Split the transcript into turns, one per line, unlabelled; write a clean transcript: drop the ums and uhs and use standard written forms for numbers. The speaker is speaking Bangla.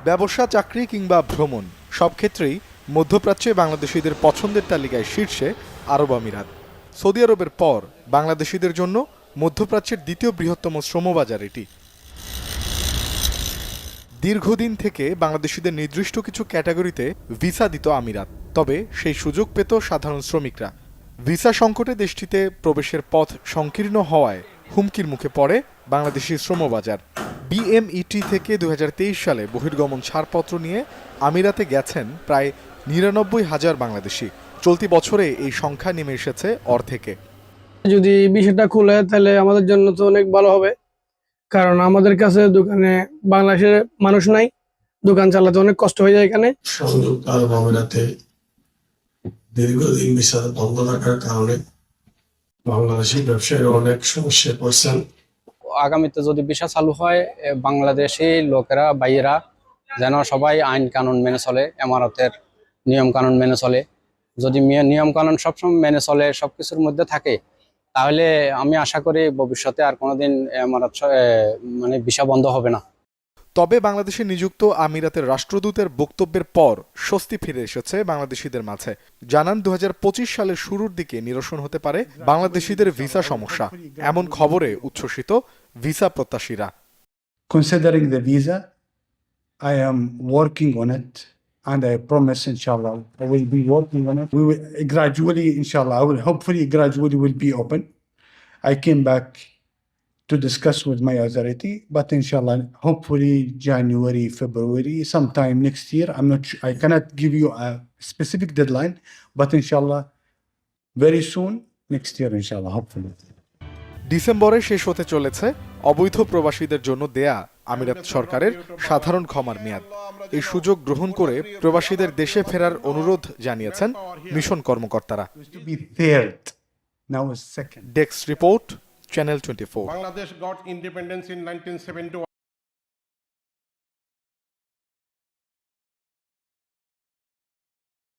ব্যবসা, চাকরি কিংবা ভ্রমণ সব ক্ষেত্রেই মধ্যপ্রাচ্যে বাংলাদেশিদের পছন্দের তালিকায় শীর্ষে আরব আমিরাত। সৌদি আরবের পর বাংলাদেশিদের জন্য মধ্যপ্রাচ্যের দ্বিতীয় বৃহত্তম শ্রমবাজার এটি। দীর্ঘদিন থেকে বাংলাদেশিদের নির্দিষ্ট কিছু ক্যাটাগরিতে ভিসা দিত আমিরাত, তবে সেই সুযোগ পেত সাধারণ শ্রমিকরা। ভিসা সংকটে দেশটিতে প্রবেশের পথ সংকীর্ণ হওয়ায় হুমকির মুখে পড়ে বাংলাদেশি শ্রমবাজার। বিএমইটি থেকে 2023 সালে বহির্গমন ছাড়পত্র নিয়ে আমিরাতে গেছেন প্রায় 99,000 বাংলাদেশি। চলতি বছরে এই সংখ্যা নেমে এসেছে অর্ধেকে।
যদি বিষয়টা খুলে তাহলে আমাদের জন্য তো অনেক ভালো হবে, কারণ আমাদের কাছে দোকানে বাংলাদেশের মানুষ নাই, দোকান চালাতে অনেক কষ্ট হয়ে যায়। এখানে
সংযুক্ত আরব আমিরাতে দীর্ঘদিন ভিসা বন্ধ থাকার কারণে বাংলাদেশি ব্যবসায়ীরা অনেক সমস্যায় পড়ছেন।
আগামীতে যদি ভিসা চালু হয়, বাংলাদেশি লোকেরা বাইরা যেন সবাই আইন কানুন মেনে চলে, এমারতের নিয়ম কানুন মেনে চলে। যদি নিয়ম কানুন সবসময় মেনে চলে, সবকিছুর মধ্যে থাকে, তাহলে আমি আশা করি ভবিষ্যতে আর কোনোদিন এমারত মানে ভিসা বন্ধ হবে না।
তবে বাংলাদেশে নিযুক্ত আমিরাতের রাষ্ট্রদূতের বক্তব্যের পর স্বস্তি ফিরে এসেছে বাংলাদেশিদের মাঝে। জানান 2025 সালের শুরুর দিকে নিরসন হতে পারে বাংলাদেশিদের ভিসা সমস্যা। এমন খবরে উচ্ছ্বসিত visa প্রত্যাশীরা।
Considering the visa, I am working on it, and I promise, inshallah, I will be working on it. We will gradually, inshallah, I will hopefully gradually will be open. I came back to discuss with my authority, but inshallah, hopefully January, February, sometime next year. I'm not. I cannot give you a specific deadline, but inshallah, very soon next year, inshallah, hopefully.
ডিসেম্বরে শেষ হতে চলেছে অবৈধ প্রবাসীদের জন্য দেয়া আমিরাত সরকারের সাধারণ ক্ষমার মেয়াদ। এই সুযোগ গ্রহণ করে প্রবাসীদের দেশে ফেরার অনুরোধ জানিয়েছেন মিশন কর্মকর্তারা।
To be third, now is second.
Desk report, channel 24।
Bangladesh got independence in 1971.